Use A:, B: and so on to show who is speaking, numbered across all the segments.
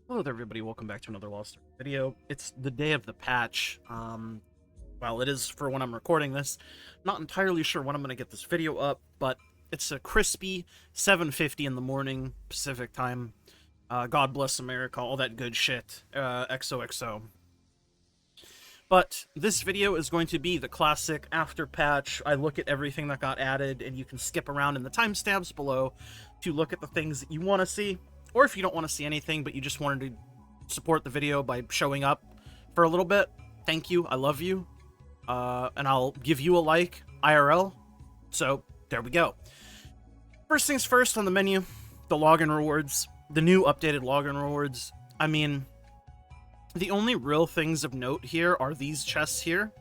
A: Hello there, everybody. Welcome back to another Lost Ark video. It's the day of the patch. Well, it is for when I'm recording this. Not entirely sure when I'm going to get this video up, but it's a crispy 7:50 in the morning Pacific time. God bless America, all that good shit. XOXO. But this video is going to be the classic after patch. I look at everything that got added, and you can skip around in the timestamps below to look at the things that you want to see. Or if you don't want to see anything, but you just wanted to support the video by showing up for a little bit, thank you, I love you, and I'll give you a like, IRL, so there we go. First things first on the menu, the login rewards, the new updated login rewards. I mean, the only real things of note here are these chests here,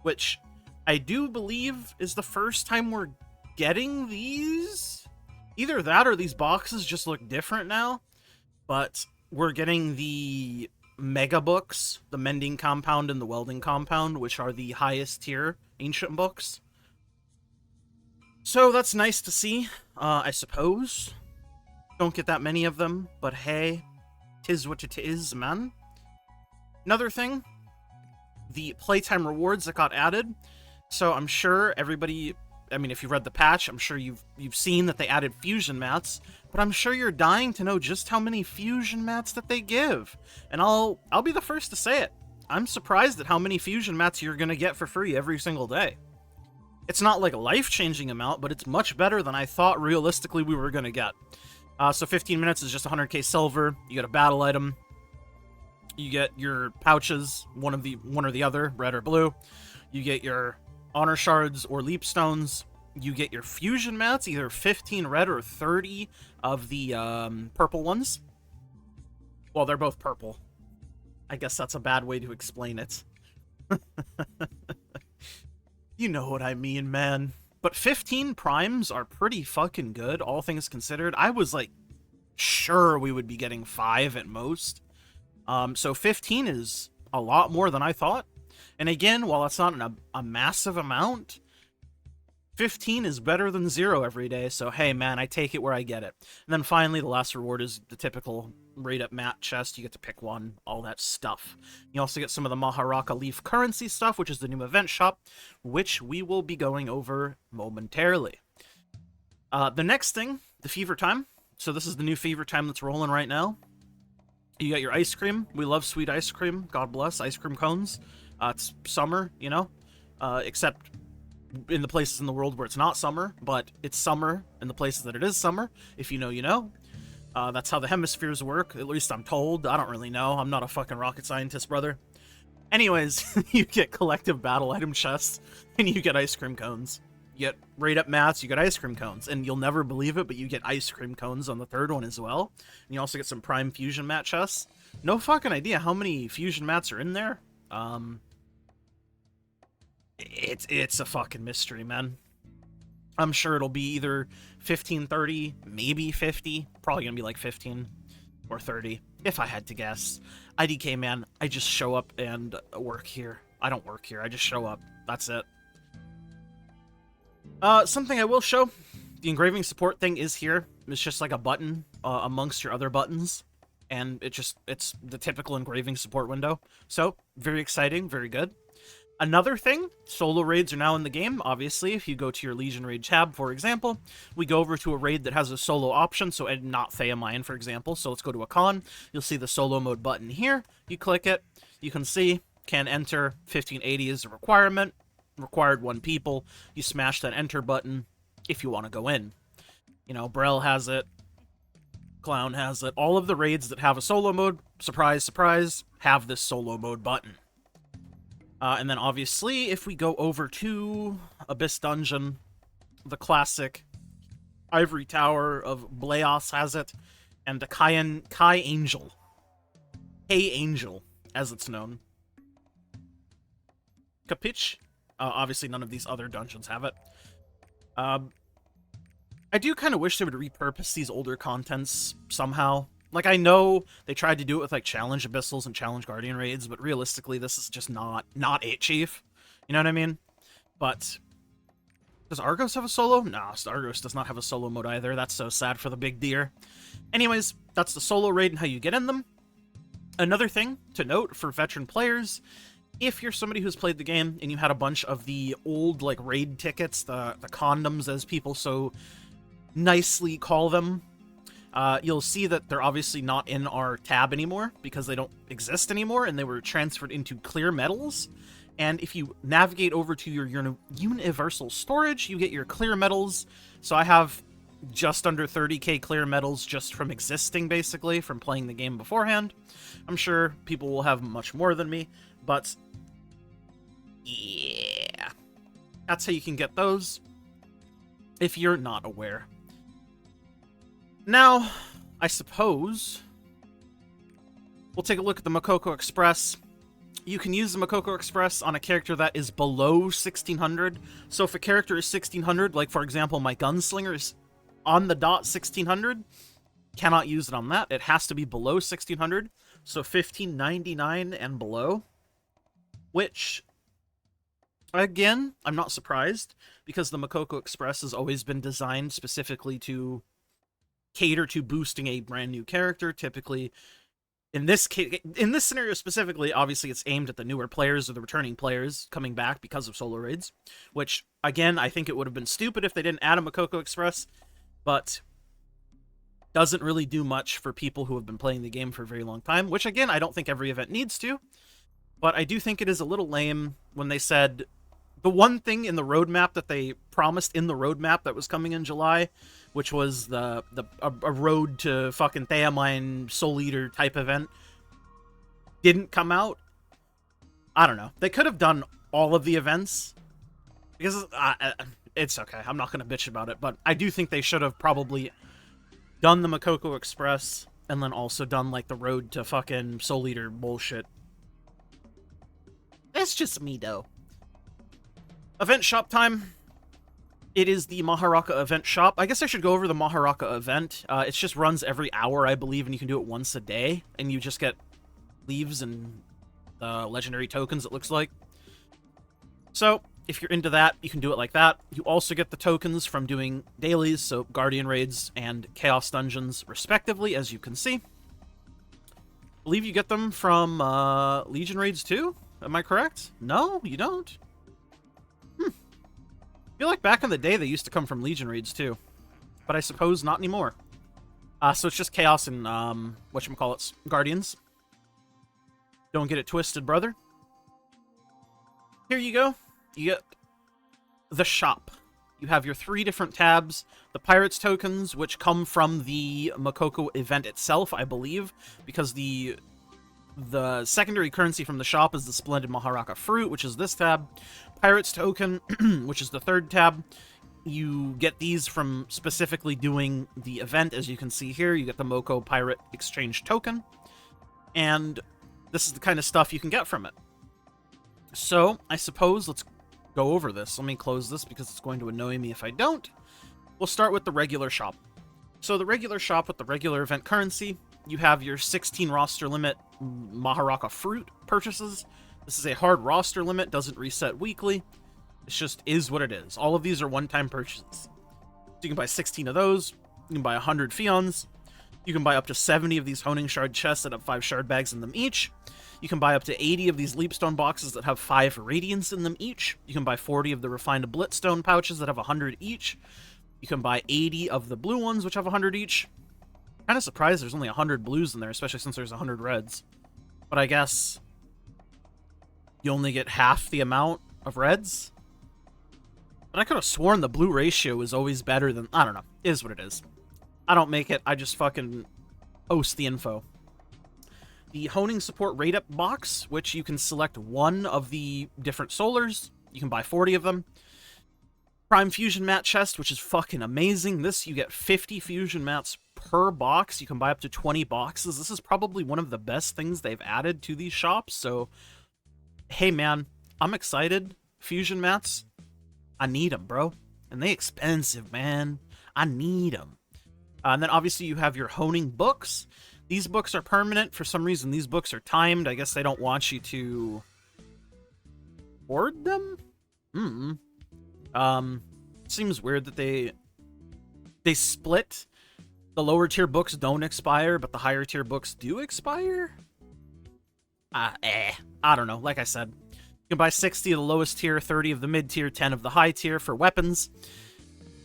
A: which I do believe is the first time we're getting these. Either that or these boxes just look different now, but we're getting the mega books, the mending compound and the welding compound, which are the highest tier ancient books. So that's nice to see, I suppose. Don't get that many of them, but hey, 'tis what it is, man. Another thing, the playtime rewards that got added. So I'm sure everybody, I mean, if you read the patch, I'm sure you've seen that they added fusion mats, but I'm sure you're dying to know just how many fusion mats that they give. And I'll be the first to say it. I'm surprised at how many fusion mats you're gonna get for free every single day. It's not like a life-changing amount, but it's much better than I thought realistically we were gonna get. So 15 minutes is just 100k silver. You get a battle item. You get your pouches, one or the other, red or blue. You get your honor shards or leap stones. You get your fusion mats, either 15 red or 30 of the purple ones. Well, they're both purple. I guess that's a bad way to explain it. You know what I mean, man. But 15 primes are pretty fucking good, all things considered. I was like, sure we would be getting 5 at most. So 15 is a lot more than I thought. And again, while it's not a massive amount, 15 is better than 0 every day, so hey man, I take it where I get it. And then finally, the last reward is the typical rate-up mat chest. You get to pick one, all that stuff. You also get some of the Maharaka Leaf currency stuff, which is the new event shop, which we will be going over momentarily. The next thing, the fevertime. So this is the new fevertime that's rolling right now. You got your ice cream. We love sweet ice cream. God bless. Ice cream cones. It's summer, you know? Except in the places in the world where it's not summer, but it's summer in the places that it is summer. If you know, you know. That's how the hemispheres work. At least I'm told. I don't really know. I'm not a fucking rocket scientist, brother. Anyways, you get collective battle item chests, and you get ice cream cones. You get rate-up mats, you get ice cream cones. And you'll never believe it, but you get ice cream cones on the third one as well. And you also get some prime fusion mat chests. No fucking idea how many fusion mats are in there. It's a fucking mystery, man. I'm sure it'll be either 15, 30, maybe 50. Probably gonna be like 15 or 30, if I had to guess. IDK, man, I just show up and work here. I don't work here, I just show up. That's it. Something I will show. The engraving support thing is here. It's just like a button amongst your other buttons. And it's the typical engraving support window. So, very exciting, very good. Another thing, solo raids are now in the game, obviously. If you go to your Legion raid tab, for example, we go over to a raid that has a solo option, so not Theamine, for example. So let's go to a con. You'll see the solo mode button here. You click it. You can see, can enter, 1580 is a requirement. Required 1 people. You smash that enter button if you want to go in. You know, Brel has it. Clown has it. All of the raids that have a solo mode, surprise, surprise, have this solo mode button. And then obviously, if we go over to Abyss Dungeon, the classic Ivory Tower of Bleos has it, and the Kai Angel. K-Angel, as it's known. Capitch? Obviously, none of these other dungeons have it. I do kind of wish they would repurpose these older contents somehow. Like, I know they tried to do it with, like, Challenge Abyssals and Challenge Guardian raids, but realistically, this is just not it, Chief. You know what I mean? But does Argos have a solo? No, Argos does not have a solo mode either. That's so sad for the big deer. Anyways, that's the solo raid and how you get in them. Another thing to note for veteran players, if you're somebody who's played the game and you had a bunch of the old, like, raid tickets, the condoms, as people so nicely call them, you'll see that they're obviously not in our tab anymore because they don't exist anymore, and they were transferred into clear metals. And if you navigate over to your universal storage, you get your clear metals. So I have just under 30k clear metals just from existing, basically, from playing the game beforehand. I'm sure people will have much more than me, but yeah, that's how you can get those if you're not aware. Now, I suppose we'll take a look at the Mokoko Express. You can use the Mokoko Express on a character that is below 1600. So if a character is 1600, like for example my Gunslinger is on the dot 1600, cannot use it on that. It has to be below 1600, so 1599 and below. Which, again, I'm not surprised, because the Mokoko Express has always been designed specifically to cater to boosting a brand new character. Typically, in this scenario specifically, obviously it's aimed at the newer players or the returning players coming back because of solo raids, which, again, I think it would have been stupid if they didn't add a Mokoko Express, but doesn't really do much for people who have been playing the game for a very long time, which, again, I don't think every event needs to, but I do think it is a little lame when they said the one thing in the roadmap that they promised in the roadmap that was coming in July, which was a road to fucking Theamine Soul Eater type event, didn't come out. I don't know. They could have done all of the events, because it's okay. I'm not going to bitch about it, but I do think they should have probably done the Mokoko Express and then also done, like, the road to fucking Soul Eater bullshit. That's just me, though. Event shop time. It is the Maharaka event shop. I guess I should go over the Maharaka event. It just runs every hour, I believe, and you can do it once a day. And you just get leaves and legendary tokens, it looks like. So, if you're into that, you can do it like that. You also get the tokens from doing dailies, so Guardian Raids and Chaos Dungeons, respectively, as you can see. I believe you get them from Legion Raids too? Am I correct? No, you don't? I feel like back in the day they used to come from Legion Raids too, but I suppose not anymore. So it's just Chaos and, whatchamacallits, Guardians. Don't get it twisted, brother. Here you go. You get the shop. You have your 3 different tabs. The Pirates tokens, which come from the Mokoko event itself, I believe, because the secondary currency from the shop is the Splendid Maharaka Fruit, which is this tab. Pirates token, which is the 3rd tab. You get these from specifically doing the event, as you can see here. You get the Moko Pirate Exchange token. And this is the kind of stuff you can get from it. So, I suppose let's go over this. Let me close this because it's going to annoy me if I don't. We'll start with the regular shop. So the regular shop with the regular event currency, you have your 16 roster limit Maharaka Fruit purchases. This is a hard roster limit, doesn't reset weekly. It just is what it is. All of these are one-time purchases. So you can buy 16 of those. You can buy 100 Fions. You can buy up to 70 of these Honing Shard chests that have 5 shard bags in them each. You can buy up to 80 of these Leapstone boxes that have 5 Radiance in them each. You can buy 40 of the Refined Blitzstone pouches that have 100 each. You can buy 80 of the blue ones, which have 100 each. Kind of surprised there's only 100 blues in there, especially since there's 100 reds. But I guess you only get half the amount of reds. But I could have sworn the blue ratio is always better than... I don't know. It is what it is. I don't make it. I just fucking post the info. The Honing Support Raid Up box, which you can select one of the different solars. You can buy 40 of them. Prime Fusion Mat chest, which is fucking amazing. This, you get 50 Fusion Mats per box. You can buy up to 20 boxes. This is probably one of the best things they've added to these shops. So, hey man, I'm excited. Fusion Mats, I need them, bro. And they expensive, man. I need them. And then obviously you have your Honing books. These books are permanent. For some reason, these books are timed. I guess they don't want you to hoard them? Seems weird that they split. The lower tier books don't expire, but the higher tier books do expire? I don't know. Like I said, you can buy 60 of the lowest tier, 30 of the mid tier, 10 of the high tier for weapons.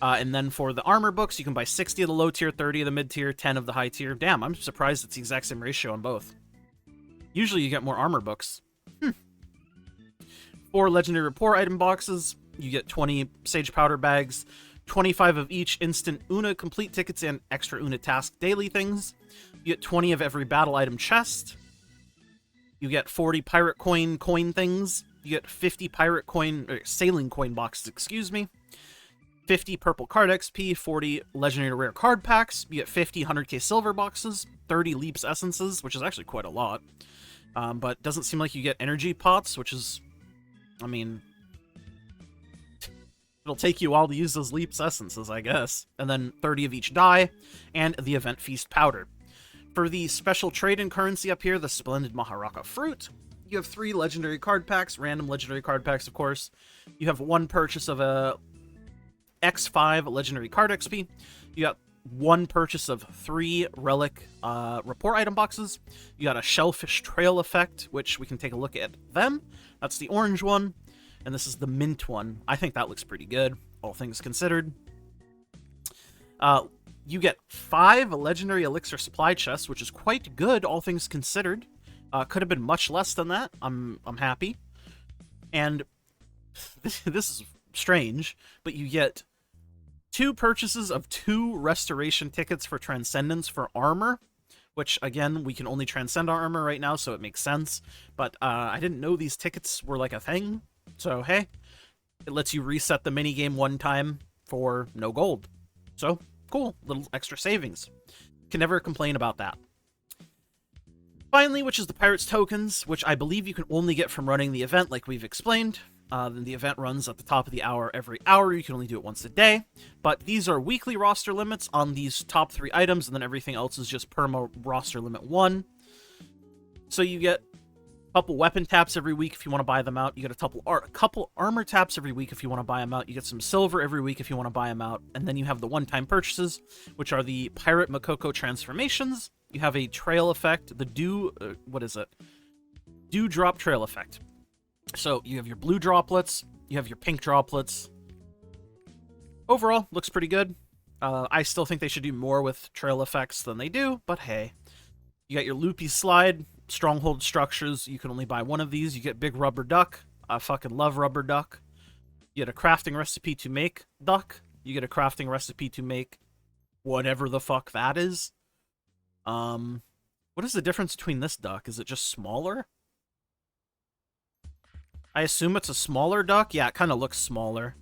A: And then for the armor books, you can buy 60 of the low tier, 30 of the mid tier, 10 of the high tier. Damn, I'm surprised it's the exact same ratio on both. Usually you get more armor books. 4 legendary rapport item boxes. You get 20 sage powder bags, 25 of each instant Una complete tickets and extra Una task daily things. You get 20 of every battle item chest. You get 40 pirate coin things. You get 50 pirate coin, or sailing coin boxes, excuse me. 50 purple card XP, 40 legendary rare card packs. You get 50 100k silver boxes, 30 leaps essences, which is actually quite a lot. But doesn't seem like you get energy pots, which is, I mean, it'll take you a while to use those leaps essences, I guess. And then 30 of each die, and the event feast powder. For the special trade in currency up here, the splendid Maharaka fruit, you have 3 legendary card packs, random legendary card packs, of course. You have 1 purchase of a X5 legendary card XP. You got 1 purchase of 3 relic rapport item boxes. You got a shellfish trail effect, which we can take a look at them. That's the orange one, and this is the mint one. I think that looks pretty good, all things considered. You get 5 legendary elixir supply chests, which is quite good, all things considered. Could have been much less than that. I'm happy. And this is strange, but you get 2 purchases of 2 restoration tickets for transcendence for armor, which, again, we can only transcend our armor right now, so it makes sense. But I didn't know these tickets were like a thing, so hey, it lets you reset the minigame 1 time for no gold. So, cool, little extra savings. Can never complain about that. Finally, which is the Pirates tokens, which I believe you can only get from running the event, like we've explained. Then the event runs at the top of the hour every hour. You can only do it once a day. But these are weekly roster limits on these top 3 items, and then everything else is just perma roster limit 1. So you get a couple weapon taps every week if you want to buy them out. You get a couple armor taps every week if you want to buy them out. You get some silver every week if you want to buy them out. And then you have the one-time purchases, which are the Pirate Mokoko transformations. You have a trail effect, the Dewdrop trail effect. So you have your blue droplets, you have your pink droplets. Overall, looks pretty good. I still think they should do more with trail effects than they do, but hey. You got your loopy slide, stronghold structures. You can only buy 1 of these. You get big rubber duck. I fucking love rubber duck. You get a crafting recipe to make duck. You get a crafting recipe to make whatever the fuck that is. What is the difference between this duck? Is it just smaller? I assume it's a smaller duck. Yeah, it kind of looks smaller.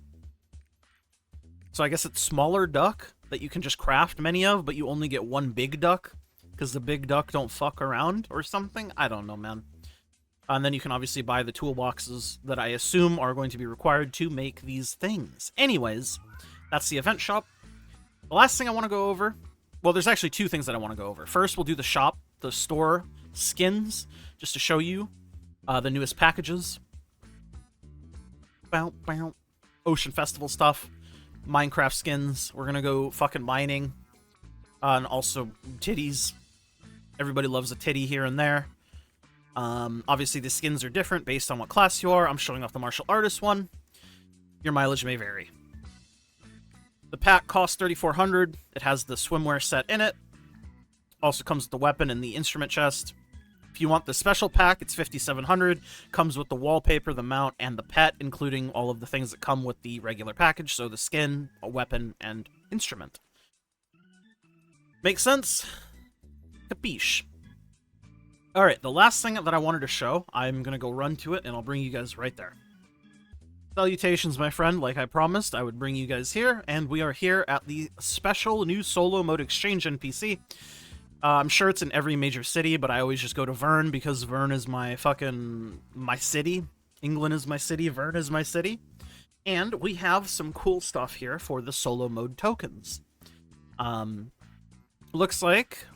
A: So I guess it's smaller duck that you can just craft many of, but you only get 1 big duck because the big duck don't fuck around or something. I don't know, man. And then you can obviously buy the toolboxes that I assume are going to be required to make these things. Anyways, that's the event shop. The last thing I want to go over... Well, there's actually 2 things that I want to go over. First, we'll do the shop, the store skins, just to show you the newest packages. Ocean Festival stuff, Minecraft skins. We're gonna go fucking mining, and also titties. Everybody loves a titty here and there. Obviously the skins are different based on what class you are. I'm showing off the martial artist one. Your mileage may vary. The pack costs 3,400. It has the swimwear set in it. Also comes with the weapon and the instrument chest. If you want the special pack, it's 5,700. Comes with the wallpaper, the mount, and the pet, including all of the things that come with the regular package. So the skin, a weapon, and instrument. Makes sense? Capiche. Alright, the last thing that I wanted to show, I'm going to go run to it, and I'll bring you guys right there. Salutations, my friend. Like I promised, I would bring you guys here, and we are here at the special new solo mode exchange NPC. I'm sure it's in every major city, but I always just go to Vern because Vern is my city. England is my city, Vern is my city. And we have some cool stuff here for the solo mode tokens. Looks like...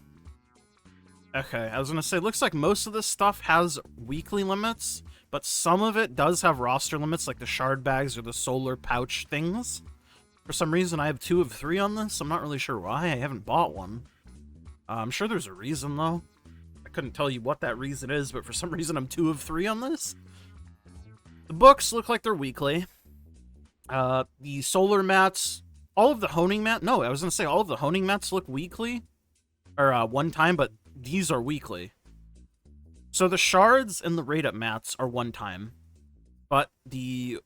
A: Okay, I was going to say, looks like most of this stuff has weekly limits, but some of it does have roster limits, like the shard bags or the solar pouch things. For some reason, I have 2 of 3 on this. I'm not really sure why. I haven't bought one. I'm sure there's a reason, though. I couldn't tell you what that reason is, but for some reason I'm 2 of 3 on this. The books look like they're weekly. The solar mats, all of the honing mat. No, I was gonna say all of the honing mats look weekly, or one time, but these are weekly. So the shards and the raid up mats are one time, but the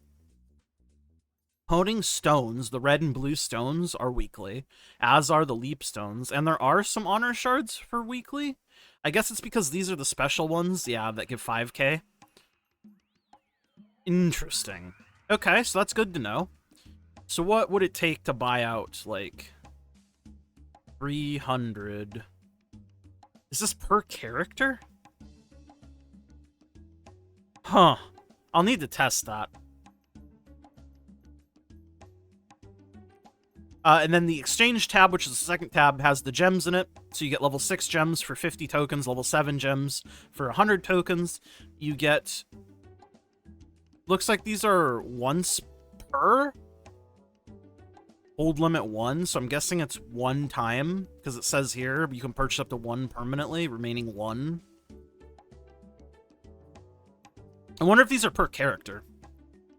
A: honing stones, the red and blue stones, are weekly, as are the leap stones, and there are some honor shards for weekly. I guess it's because these are the special ones, yeah, that give 5k. Interesting. Okay, so that's good to know. So what would it take to buy out, like, 300? Is this per character? Huh. I'll need to test that. And then the exchange tab, which is the second tab, has the gems in it. So you get level 6 gems for 50 tokens, level 7 gems for 100 tokens. You get... Looks like these are once per hold limit 1, so I'm guessing it's one time, because it says here you can purchase up to 1 permanently, remaining 1. I wonder if these are per character.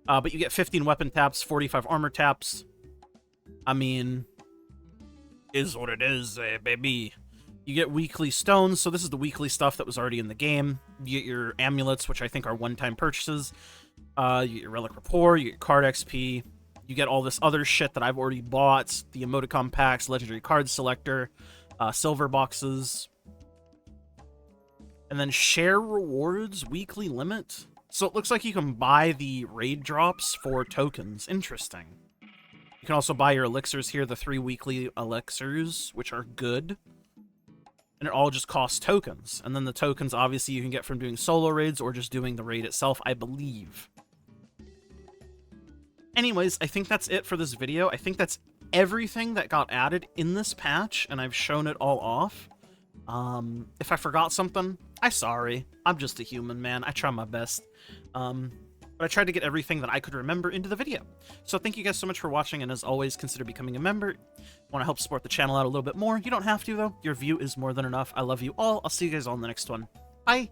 A: But you get 15 weapon taps, 45 armor taps. I mean, is what it is, baby. You get weekly stones, so this is the weekly stuff that was already in the game. You get your amulets, which I think are one-time purchases. You get your relic rapport, you get card XP, you get all this other shit that I've already bought, the emoticon packs, legendary card selector, silver boxes, and then share rewards, weekly limit. So it looks like you can buy the raid drops for tokens. Interesting. You can also buy your elixirs here, the 3 weekly elixirs, which are good. And it all just costs tokens. And then the tokens, obviously, you can get from doing solo raids or just doing the raid itself, I believe. Anyways, I think that's it for this video. I think that's everything that got added in this patch, and I've shown it all off. If I forgot something, I'm sorry. I'm just a human, man. I try my best. But I tried to get everything that I could remember into the video. So thank you guys so much for watching, and as always, consider becoming a member. Want to help support the channel out a little bit more? You don't have to, though. Your view is more than enough. I love you all. I'll see you guys all in the next one. Bye!